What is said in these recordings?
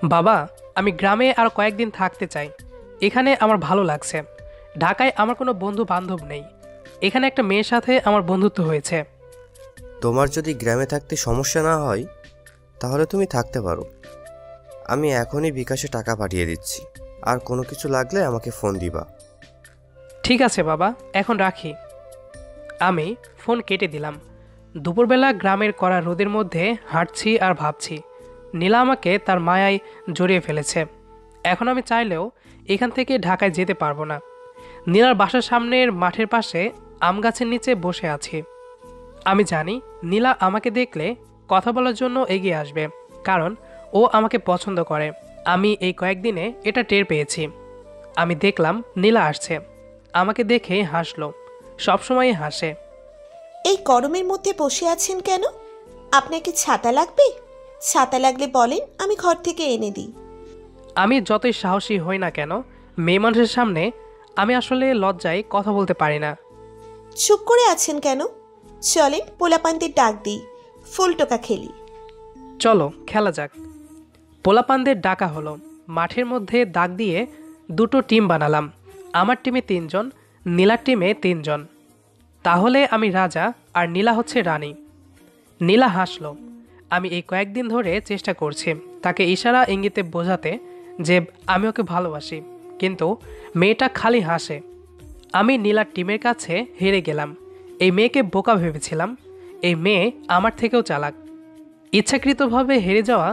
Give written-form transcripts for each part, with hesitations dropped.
বাবা, আমি গ্রামে আর কয়েকদিন থাকতে চাই। এখানে আমার ভালো লাগছে। ঢাকায় আমার কোনো বন্ধু বান্ধব নেই। এখানে একটা মেয়ের সাথে আমার বন্ধুত্ব হয়েছে। তোমার যদি গ্রামে থাকতে সমস্যা না হয় তাহলে তুমি থাকতে পারো। আমি এখনই বিকাশে টাকা পাঠিয়ে দিচ্ছি, আর কোনো কিছু লাগলে আমাকে ফোন দিবা। ঠিক আছে বাবা, এখন রাখি। আমি ফোন কেটে দিলাম। দুপুরবেলা গ্রামের কড়া রোদের মধ্যে হাঁটছি আর ভাবছি, নীলা আমাকে তার মায়ায় জড়িয়ে ফেলেছে। এখন আমি চাইলেও এখান থেকে ঢাকায় যেতে পারবো না। নীলার বাসার সামনের মাঠের পাশে আম গাছের নিচে বসে আছি। আমি জানি নীলা আমাকে দেখলে কথা বলার জন্য এগিয়ে আসবে, কারণ ও আমাকে পছন্দ করে। আমি এই কয়েকদিনে এটা টের পেয়েছি। আমি দেখলাম নীলা আসছে, আমাকে দেখে হাসলো। সবসময়ই হাসে। এই গরমের মধ্যে বসে আছেন কেন? আপনার কি ছাতা লাগবে? ছাতা লাগলে বলেন, আমি ঘর থেকে এনে দিই। আমি যতই সাহসী হই না কেন, মেয়ে মানুষের সামনে আমি আসলে লজ্জায় কথা বলতে পারি না। চুপ করে আছেন কেন? চলেন পোলাপানদের ডাক দিই, ফুল টোকা খেলি। চলো খেলা যাক। পোলাপানদের ডাকা হলো। মাঠের মধ্যে দাগ দিয়ে দুটো টিম বানালাম। আমার টিমে 3 জন, নীলার টিমে 3 জন। তাহলে আমি রাজা আর নীলা হচ্ছে রানী। নীলা হাসলো। আমি এই কয়েকদিন ধরে চেষ্টা করছি তাকে ইশারা ইঙ্গিতে বোঝাতে যে আমি ওকে ভালোবাসি, কিন্তু মেয়েটা খালি হাসে। আমি নীলার টিমের কাছে হেরে গেলাম। এই মেয়েকে বোকা ভেবেছিলাম। এই মেয়ে আমার থেকেও চালাক। ইচ্ছাকৃতভাবে হেরে যাওয়া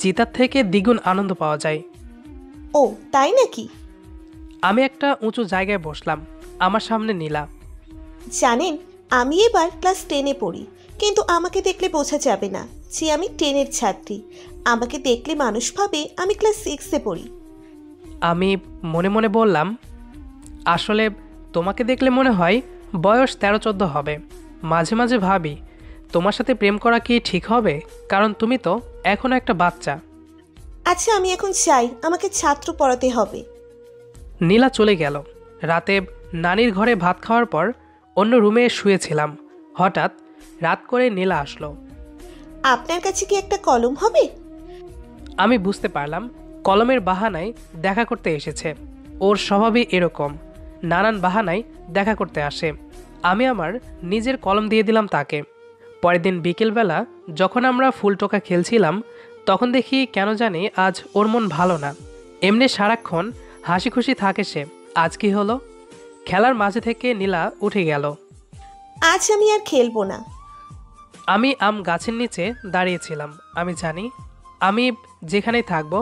জিতার থেকে দ্বিগুণ আনন্দ পাওয়া যায়। ও তাই নাকি? আমি একটা উঁচু জায়গায় বসলাম। আমার সামনে নীলা। জানেন, আমি এবার ক্লাস 10-এ পড়ি, কিন্তু আমাকে দেখলে বোঝা যাবে না যে আমি 10-এর ছাত্রী। আমাকে দেখলে মানুষ ভাবে আমি ক্লাস 6-এ পড়ি। আমি মনে মনে বললাম, আসলে তোমাকে দেখলে মনে হয় বয়স 13-14 হবে। মাঝে মাঝে ভাবি তোমার সাথে প্রেম করা কি ঠিক হবে, কারণ তুমি তো এখনো একটা বাচ্চা। আচ্ছা, আমি এখন চাই, আমাকে ছাত্র পড়াতে হবে। নীলা চলে গেল। রাতে নানির ঘরে ভাত খাওয়ার পর অন্য রুমে শুয়েছিলাম। হঠাৎ রাত করে নীলা আসলো। আপনার কাছে কি একটা কলম হবে? আমি বুঝতে পারলাম কলমের বাহানায় দেখা করতে এসেছে। ওর স্বভাবই এরকম, নানান বাহানায় দেখা করতে আসে। আমি আমার নিজের কলম দিয়ে দিলাম তাকে। পরের দিন বিকেলবেলা যখন আমরা ফুল টোকা খেলছিলাম, তখন দেখি কেন জানি আজ ওর মন ভালো না। এমনি সারাক্ষণ হাসি খুশি থাকে সে। আজ কি হলো? খেলার মাঝে থেকে নীলা উঠে গেল। আজ আমি আর খেলবো না। আমি আম গাছের নিচে দাঁড়িয়েছিলাম। আমি জানি আমি যেখানেই থাকবো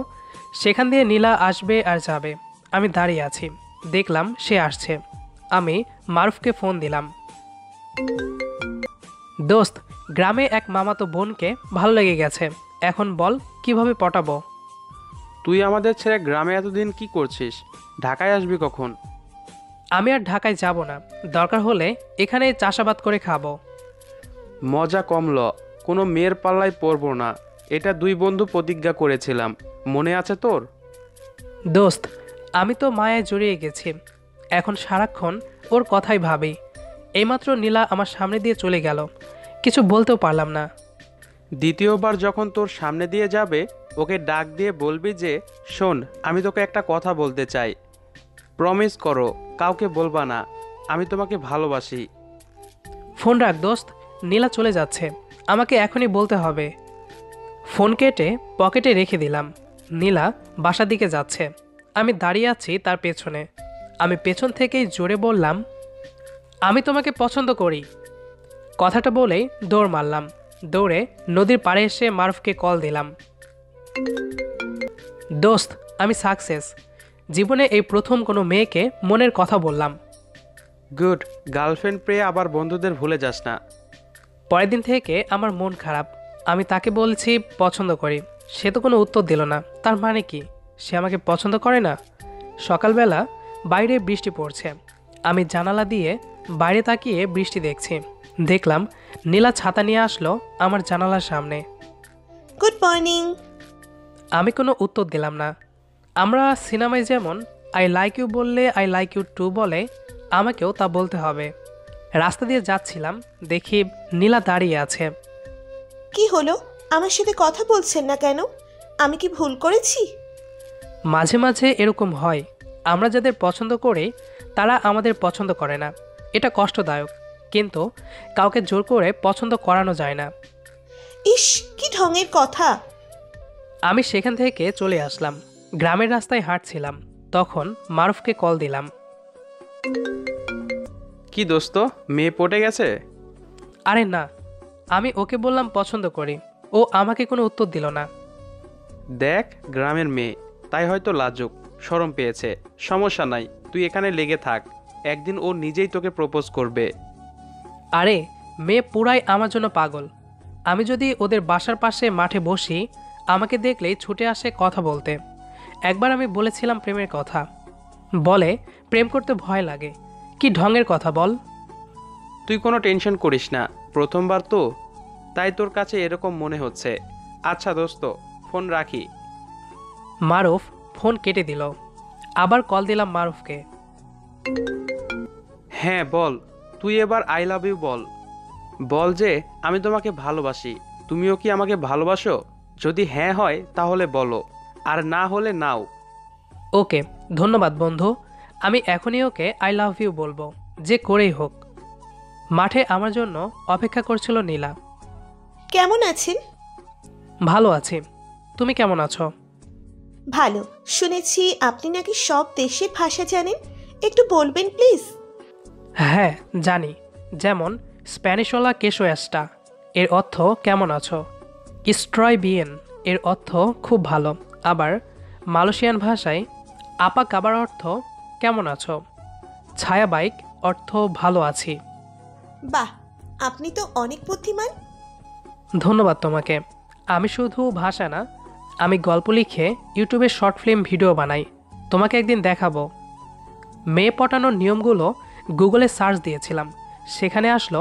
সেখান দিয়ে নীলা আসবে আর যাবে। আমি দাঁড়িয়ে আছি, দেখলাম সে আসছে। আমি মারুফকে ফোন দিলাম। দোস্ত, গ্রামে এক মামাতো বোনকে ভালো লেগে গেছে। এখন বল কিভাবে পটাবো। তুই আমাদের ছেড়ে গ্রামে এতদিন কি করছিস? ঢাকায় আসবি কখন? আমি আর ঢাকায় যাব না, দরকার হলে এখানে চাষাবাদ করে খাবো। মজা কমল, কোনো মেয়ের পাল্লায় পড়বো না, এটা দুই বন্ধু প্রতিজ্ঞা করেছিলাম, মনে আছে তোর? দোস্ত, আমি তো মায়ায় জড়িয়ে গেছি। এখন সারাক্ষণ ওর কথাই ভাবি। এইমাত্র নীলা আমার সামনে দিয়ে চলে গেল, কিছু বলতেও পারলাম না। দ্বিতীয়বার যখন তোর সামনে দিয়ে যাবে ওকে ডাক দিয়ে বলবি যে, শোন, আমি তোকে একটা কথা বলতে চাই, প্রমিস করো কাউকে বলবা না, আমি তোমাকে ভালোবাসি। ফোন রাখ দোস্ত, নীলা চলে যাচ্ছে, আমাকে এখনই বলতে হবে। ফোন কেটে পকেটে রেখে দিলাম। নীলা বাসার দিকে যাচ্ছে, আমি দাঁড়িয়ে আছি তার পেছনে। আমি পেছন থেকেই জোরে বললাম, আমি তোমাকে পছন্দ করি। কথাটা বলেই দৌড় মারলাম। দৌড়ে নদীর পাড়ে এসে মারুফকে কল দিলাম। দোস্ত, আমি সাকসেস। জীবনে এই প্রথম কোনো মেয়েকে মনের কথা বললাম। গুড, গার্লফ্রেন্ড পেয়ে আবার বন্ধুদের ভুলে যাস না। পরের দিন থেকে আমার মন খারাপ। আমি তাকে বলছি পছন্দ করি, সে তো কোনো উত্তর দিল না। তার মানে কি সে আমাকে পছন্দ করে না? সকালবেলা বাইরে বৃষ্টি পড়ছে। আমি জানালা দিয়ে বাইরে তাকিয়ে বৃষ্টি দেখছি। দেখলাম নীলা ছাতা নিয়ে আসলো আমার জানালার সামনে। Good morning. আমি কোনো উত্তর দিলাম না। আমরা সিনেমায় যেমন আই লাইক ইউ বললে আই লাইক ইউ টু বলে, আমাকেও তা বলতে হবে। রাস্তা দিয়ে যাচ্ছিলাম, দেখি নীলা দাঁড়িয়ে আছে। কি হলো, আমার সাথে কথা বলছেন না কেন? আমি কি ভুল করেছি? মাঝে মাঝে এরকম হয়, আমরা যাদের পছন্দ করি তারা আমাদের পছন্দ করে না। এটা কষ্টদায়ক, কিন্তু কাউকে জোর করে পছন্দ করানো যায় না। ইস, কি ঢঙের কথা! আমি সেখান থেকে চলে আসলাম। গ্রামের রাস্তায় হাঁটছিলাম, তখন মারুফকে কল দিলাম। কি দোস্ত, মেয়ে পটে গেছে? আরে না, আমি ওকে বললাম পছন্দ করি, ও আমাকে কোনো উত্তর দিল না। দেখ, গ্রামের মেয়ে, তাই হয়তো লাজুক, শরম পেয়েছে। সমস্যা নাই, তুই এখানে লেগে থাক, একদিন ও নিজেই তোকে প্রপোজ করবে। আরে, মেয়ে পুরাই আমার জন্য পাগল। আমি যদি ওদের বাসার পাশে মাঠে বসি, আমাকে দেখলেই ছুটে আসে কথা বলতে। একবার আমি বলেছিলাম প্রেমের কথা, বলে প্রেম করতে ভয় লাগে। কি ঢঙের কথা বল! তুই কোনো টেনশন করিস না, প্রথমবার তো, তাই তোর কাছে এরকম মনে হচ্ছে। আচ্ছা দোস্ত, ফোন রাখি। মারুফ ফোন কেটে দিল। আবার কল দিলাম মারুফকে। হ্যাঁ বল, তুই এবার আই লাভ ইউ বল। বল যে আমি তোমাকে ভালোবাসি, তুমিও কি আমাকে ভালোবাসো? যদি হ্যাঁ হয় তাহলে বলো, আর না হলে নাও। ওকে, ধন্যবাদ বন্ধু। আমি এখনই ওকে আই লাভ ইউ বলবো, যে করেই হোক। মাঠে আমার জন্য অপেক্ষা করছিল নীলা। কেমন আছেন? ভালো আছি, তুমি কেমন আছো? ভালো। শুনেছি আপনি নাকি সব দেশের ভাষা জানেন, একটু বলবেন প্লিজ? হ্যাঁ জানি, যেমন স্প্যানিশওয়ালা কেসো এস্টা এর অর্থ কেমন আছো, স্ট্রয় বিয়েন এর অর্থ খুব ভালো, আবার মালয়েশিয়ান ভাষায় আপা কাবার অর্থ কেমন আছো, ছায়া বাইক অর্থ ভালো আছি। বাহ, আপনি তো অনেক বুদ্ধিমান। ধন্যবাদ তোমাকে। আমি শুধু ভাষা না, আমি গল্প লিখে ইউটিউবে শর্ট ফিল্ম ভিডিও বানাই, তোমাকে একদিন দেখাবো। মেয়ে পটানোর নিয়মগুলো গুগলে সার্চ দিয়েছিলাম, সেখানে আসলো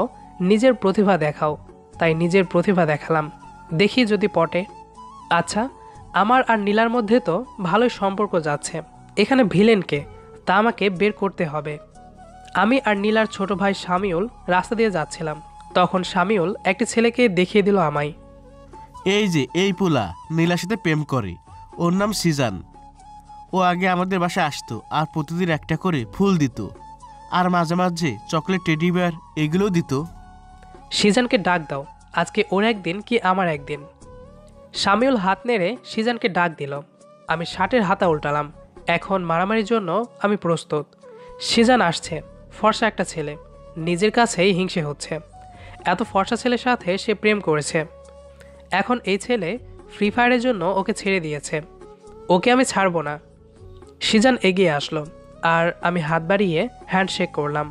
নিজের প্রতিভা দেখাও, তাই নিজের প্রতিভা দেখালাম, দেখি যদি পটে। আচ্ছা, আমার আর নীলার মধ্যে তো ভালোই সম্পর্ক যাচ্ছে, এখানে ভিলেনকে তা আমাকে বের করতে হবে। আমি আর নীলার ছোট ভাই শামিউল রাস্তা দিয়ে যাচ্ছিলাম, তখন শামিউল একটি ছেলেকে দেখিয়ে দিল আমায়। এই যে এই পোলা নীলার সাথে প্রেম করে, ওর নাম সিজান। ও আগে আমাদের বাসায় আসতো আর প্রতিদিন একটা করে ফুল দিত, আর মাঝে মাঝে চকলেট টেডি বিয়ার এগুলোও দিত। সিজানকে ডাক দাও, আজকে ওর একদিন কি আমার একদিন। শামিউল হাত নেড়ে সিজানকে ডাক দিল। আমি শার্টের হাতা উল্টালাম, এখন মারামারির জন্য আমি প্রস্তুত। সিজান আসছে, ফর্সা একটা ছেলে, নিজের কাছেই হিংসে হচ্ছে, এত ফর্সা ছেলের সাথে সে প্রেম করেছে। এখন এই ছেলে ফ্রি ফায়ারের জন্য ওকে ছেড়ে দিয়েছে, ওকে আমি ছাড়বো না। সিজান এগিয়ে আসলো আর আমি হাত বাড়িয়ে হ্যান্ডশেক করলাম।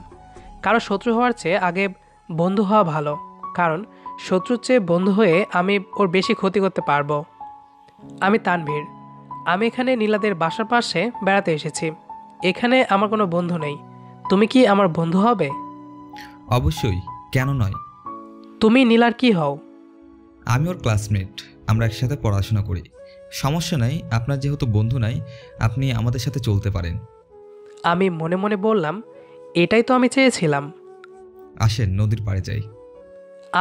কারো শত্রু হওয়ার চেয়ে আগে বন্ধু হওয়া ভালো, কারণ শত্রুর চেয়ে বন্ধু হয়ে আমি ওর বেশি ক্ষতি করতে পারবো। আমি তানভীর, আমি এখানে নীলাদের বাসার পাশে বেড়াতে এসেছি। এখানে আমার কোনো বন্ধু নেই, তুমি কি আমার বন্ধু হবে? অবশ্যই, কেন নয়। তুমি নীলার কি হও? আমি ওর ক্লাসমেট, আমরা একসাথে পড়াশোনা করি। সমস্যা নাই, আপনার যেহেতু বন্ধু নাই, আপনি আমাদের সাথে চলতে পারেন। আমি মনে মনে বললাম, এটাই তো আমি চেয়েছিলাম। আসেন নদীর পাড়ে যাই।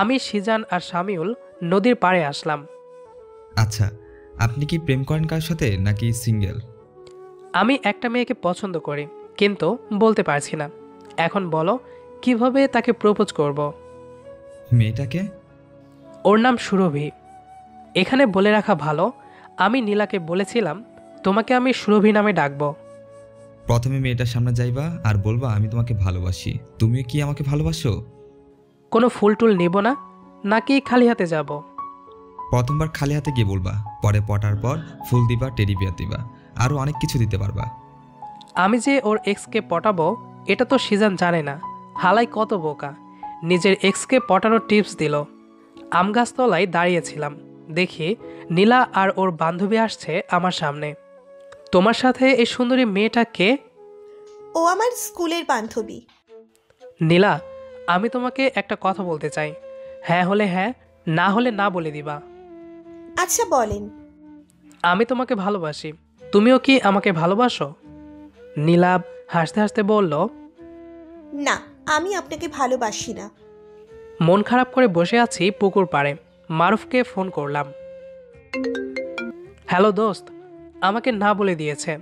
আমি, সিজান আর শামিউল নদীর পাড়ে আসলাম। আচ্ছা, আপনি কি প্রেম করেন কার সাথে নাকি সিঙ্গেল? আমি একটা মেয়েকে পছন্দ করি, কিন্তু বলতে পারছি না। এখন বলো, কিভাবে তাকে প্রপোজ করব? মেয়েটাকে? ওর নাম সুরভি। এখানে বলে রাখা ভালো, আমি নীলাকে বলেছিলাম তোমাকে আমি সুরভি নামে ডাকবো। প্রথমে মেয়েটার সামনে যাইবা আর বলবা আমি তোমাকে ভালোবাসি, তুমিও কি আমাকে ভালোবাসো? কোনো ফুল টুল নেব না, নাকি খালি হাতে যাব? প্রথমবার খালি হাতে গিয়ে বলবা, পরে পটার পর ফুল দিবা, টেডি বিয়ার দিবা, আরও অনেক কিছু দিতে পারবা। আমি যে ওর এক্সকে পটাবো এটা তো সিজান জানে না। হালাই কত বোকা, নিজের এক্সকে পটানোর টিপস দিল। আম গাছতলায় দাঁড়িয়েছিলাম, দেখি নীলা আর ওর বান্ধবী আসছে আমার সামনে। তোমার সাথে এই সুন্দরী মেয়েটা কে? ও আমার স্কুলের বান্ধবী। নীলা, আমি তোমাকে একটা কথা বলতে চাই, হ্যাঁ হলে হ্যাঁ, না হলে না বলে দিবা। আচ্ছা বলেন। আমি তোমাকে ভালোবাসি, তুমিও কি আমাকে ভালোবাসো? নীলা হাসতে হাসতে বলল, না, আমি আপনাকে ভালোবাসি না। মন খারাপ করে বসে আছি পুকুর পাড়ে। মারুফকে ফোন করলাম। হ্যালো দোস্ত, আমাকে না বলে দিয়েছে।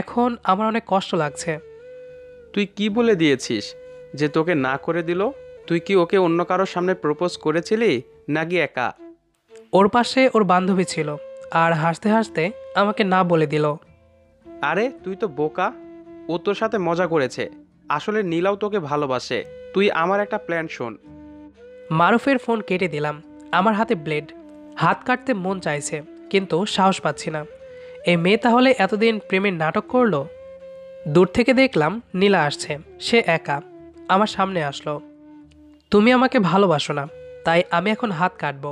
এখন আমার অনেক কষ্ট লাগছে। তুই কি বলে দিয়েছিস যে তোকে না করে দিল? তুই কি ওকে অন্য কারোর সামনে প্রপোজ করেছিলি নাকি একা? ওর পাশে ওর বান্ধবী ছিল, আর হাসতে হাসতে আমাকে না বলে দিল। আরে তুই তো বোকা, ও তোর সাথে মজা করেছে। আসলে নীলাও তোকে ভালোবাসে। তুই আমার একটা প্ল্যান শোন। মারুফের ফোন কেটে দিলাম। আমার হাতে ব্লেড, হাত কাটতে মন চাইছে কিন্তু সাহস পাচ্ছি না। এই মেয়ে তাহলে এতদিন প্রেমের নাটক করলো? দূর থেকে দেখলাম নীলা আসছে। সে একা আমার সামনে আসলো। তুমি আমাকে ভালোবাসো না, তাই আমি এখন হাত কাটবো।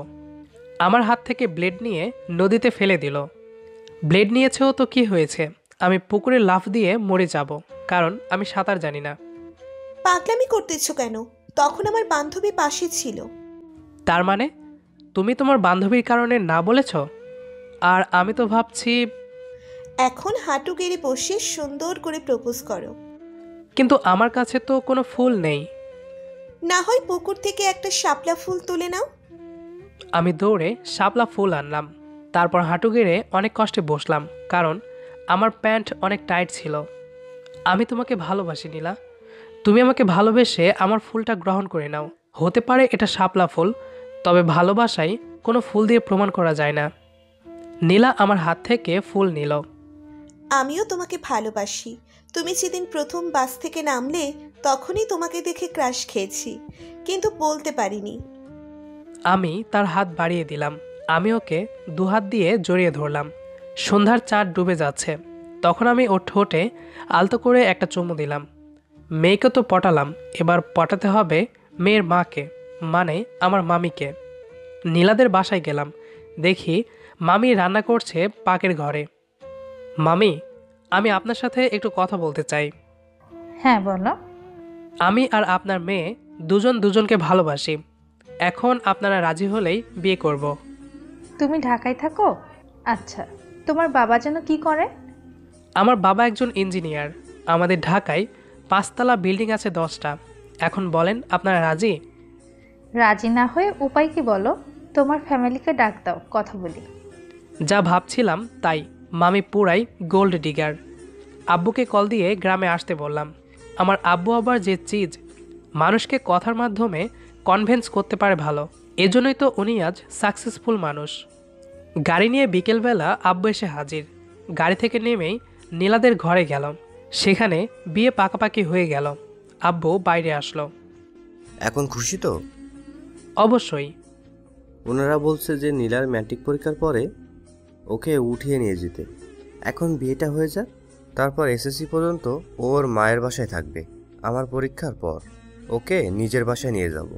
আমার হাত থেকে ব্লেড নিয়ে নদীতে ফেলে দিল। ব্লেড নিয়েছেও তো কি হয়েছে, আমি পুকুরে লাফ দিয়ে মরে যাব, কারণ আমি সাঁতার জানি না। পাগলামি করতেছো কেন? তখন আমার বান্ধবী পাশে ছিল। তার মানে তুমি তোমার বান্ধবীর কারণে না বলেছ? আর আমি তো ভাবছি। এখন হাঁটু গেড়ে বসে সুন্দর করে প্রপোজ করো। কিন্তু আমার কাছে তো কোনো ফুল নেই। না হয় পুকুর থেকে একটা শাপলা ফুল তুলে নাও। আমি দৌড়ে শাপলা ফুল আনলাম। তারপর হাঁটু গেড়ে অনেক কষ্টে বসলাম, কারণ আমার প্যান্ট অনেক টাইট ছিল। আমি তোমাকে ভালোবাসি নীলা। তুমি আমাকে ভালোবেসে আমার ফুলটা গ্রহণ করে নাও। হতে পারে এটা শাপলা ফুল, তবে ভালোবাসাই কোনো ফুল দিয়ে প্রমাণ করা যায় না। নীলা আমার হাত থেকে ফুল নিল। আমিও তোমাকে ভালোবাসি। তুমি যেদিন প্রথম বাস থেকে নামলে তখনই তোমাকে দেখে ক্রাশ খেয়েছি, কিন্তু বলতে পারিনি। আমি তার হাত বাড়িয়ে দিলাম। আমি ওকে দুহাত দিয়ে জড়িয়ে ধরলাম। সন্ধ্যার চাঁদ ডুবে যাচ্ছে। তখন আমি ওর ঠোঁটে আলতো করে একটা চুমু দিলাম। মেয়েকে তো পটালাম, এবার পটাতে হবে মেয়ের মাকে, মানে আমার মামিকে। নীলাদের বাসায় গেলাম। দেখি মামি রান্না করছে পাকের ঘরে। মামি, আমি আপনার সাথে একটু কথা বলতে চাই। হ্যাঁ বলো। আমি আর আপনার মেয়ে দুজন দুজনকে ভালোবাসি। এখন আপনারা রাজি হলেই বিয়ে করব। তুমি ঢাকায় থাকো? আচ্ছা, তোমার বাবা যেন কি করে? আমার বাবা একজন ইঞ্জিনিয়ার। আমাদের ঢাকায় 5তলা বিল্ডিং আছে 10টা। এখন বলেন আপনারা রাজি? রাজি না হয়ে উপায় কি বলো? তোমার ফ্যামিলিকে ডাক দাও, কথা বলি। যা ভাবছিলাম তাই। মামি পুরাই গোল্ড ডিগার। আব্বুকে কল দিয়ে গ্রামে আসতে বললাম। আমার আব্বু আবার যে চিজ, মানুষকে কথার মাধ্যমে কনভেন্স করতে পারে ভালো। এজন্যই তো উনি আজ সাকসেসফুল মানুষ। গাড়ি নিয়ে বিকেলবেলা আব্বু এসে হাজির। গাড়ি থেকে নেমেই নীলাদের ঘরে গেলাম। সেখানে বিয়ে পাকাপাকি হয়ে গেল। আব্বু বাইরে আসলো। এখন খুশি তো? অবশ্যই। ওনারা বলছে যে নীলার ম্যাট্রিক পরীক্ষার পরে ওকে উঠিয়ে নিয়ে যেতে। এখন বিয়েটা হয়ে যাক, তারপর এসএসসি পর্যন্ত ওর মায়ের বাসায় থাকবে। আমার পরীক্ষার পর ওকে নিজের বাসায় নিয়ে যাব।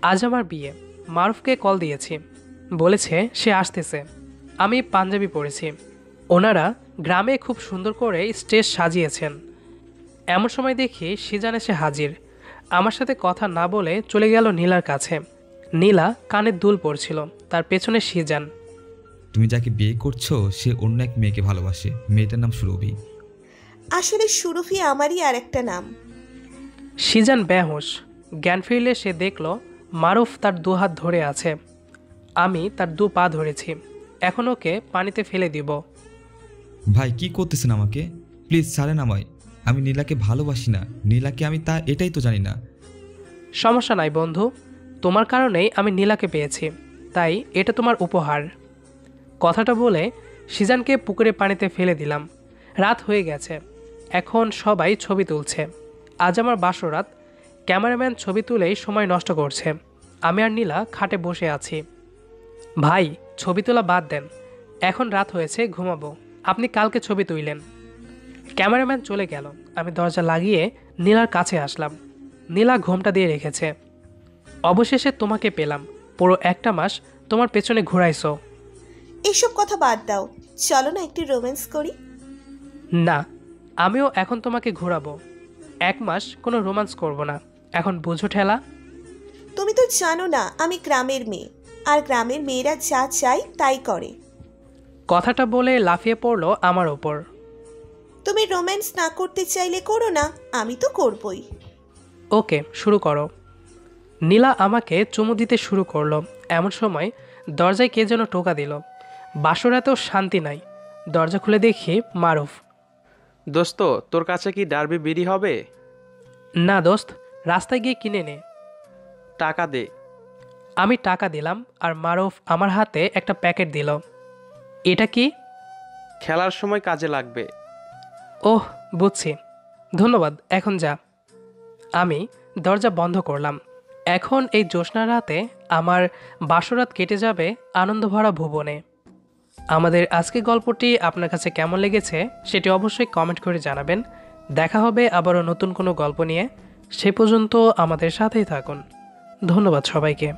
আজ আমার বিয়ে। মারুফকে কল দিয়েছি, বলেছে সে আসতেছে। আমি পাঞ্জাবি পরেছি। ওনারা গ্রামে খুব সুন্দর করে স্টেজ সাজিয়েছেন। এমন সময় দেখি সিজান এসে হাজির। আমার সাথে কথা না বলে চলে গেল নীলার কাছে। নীলা কানের দুল পরছিল, তার পেছনে সিজান। তুমি যাকে বিয়ে করছো সে অন্য এক মেয়েকে ভালোবাসে। মেয়েটার নাম সুরভি। আসলে সুরভি আমারই আর একটা নাম। সিজান বেহুশ। জ্ঞান ফিরলে সে দেখল মারুফ তার দুহাত ধরে আছে। আমি তার 2 পা ধরেছি। এখন ওকে পানিতে ফেলে দিব। ভাই কি করতেছেন আমাকে? প্লিজ ছাড়েন আমায়। আমি নীলাকে ভালোবাসি না। নীলাকে আমি তা এটাই তো জানি না। সমস্যা নাই বন্ধু, তোমার কারণেই আমি নীলাকে পেয়েছি, তাই এটা তোমার উপহার। কথাটা বলে সিজানকে পুকুরে পানিতে ফেলে দিলাম। রাত হয়ে গেছে, এখন সবাই ছবি তুলছে। আজ আমার বাসরাত। ক্যামেরাম্যান ছবি তুলেই সময় নষ্ট করছে। আমি আর নীলা খাটে বসে আছি। ভাই, ছবি তোলা বাদ দেন, এখন রাত হয়েছে, ঘুমাবো। আপনি কালকে ছবি তুললেন। ক্যামেরাম্যান চলে গেল। আমি দরজা লাগিয়ে নীলার কাছে আসলাম। নীলা ঘোমটা দিয়ে রেখেছে। অবশেষে তোমাকে পেলাম। পুরো 1টা মাস তোমার পেছনে ঘুরাইছো। এসব কথা বাদ দাও, চলো না একটু রোম্যান্স করি। না, আমিও এখন তোমাকে ঘোরাবো। 1 মাস কোনো রোমান্স করব না, এখন বুঝো ঠেলা। তুমি তো জানো না আমি গ্রামের মেয়ে, আর গ্রামের মেয়েরা যা চায় তাই করে। কথাটা বলে লাফিয়ে পড়লো আমার ওপর। তুমি রোম্যান্স না করতে চাইলে করো না, আমি তো করবই। ওকে, শুরু করো। নীলা আমাকে চুমু দিতে শুরু করলো। এমন সময় দরজায় কে যেন টোকা দিল। বাসরাতেও শান্তি নাই। দরজা খুলে দেখি মারুফ। দোস্ত, তোর কাছে কি ডার্বি বিড়ি হবে? না দোস্ত, রাস্তায় গিয়ে কিনে নে। টাকা দে। আমি টাকা দিলাম আর মারুফ আমার হাতে একটা প্যাকেট দিল। এটা কি? খেলার সময় কাজে লাগবে। ওহ, বুঝছি, ধন্যবাদ, এখন যা। আমি দরজা বন্ধ করলাম। এখন এই জ্যোৎস্না রাতে আমার বাসরাত কেটে যাবে আনন্দভরা ভুবনে। আমাদের আজকের গল্পটি আপনার কাছে কেমন লেগেছে সেটি অবশ্যই কমেন্ট করে জানাবেন। দেখা হবে আবারও নতুন কোনো গল্প নিয়ে। সে পর্যন্ত আমাদের সাথেই থাকুন। ধন্যবাদ সবাইকে।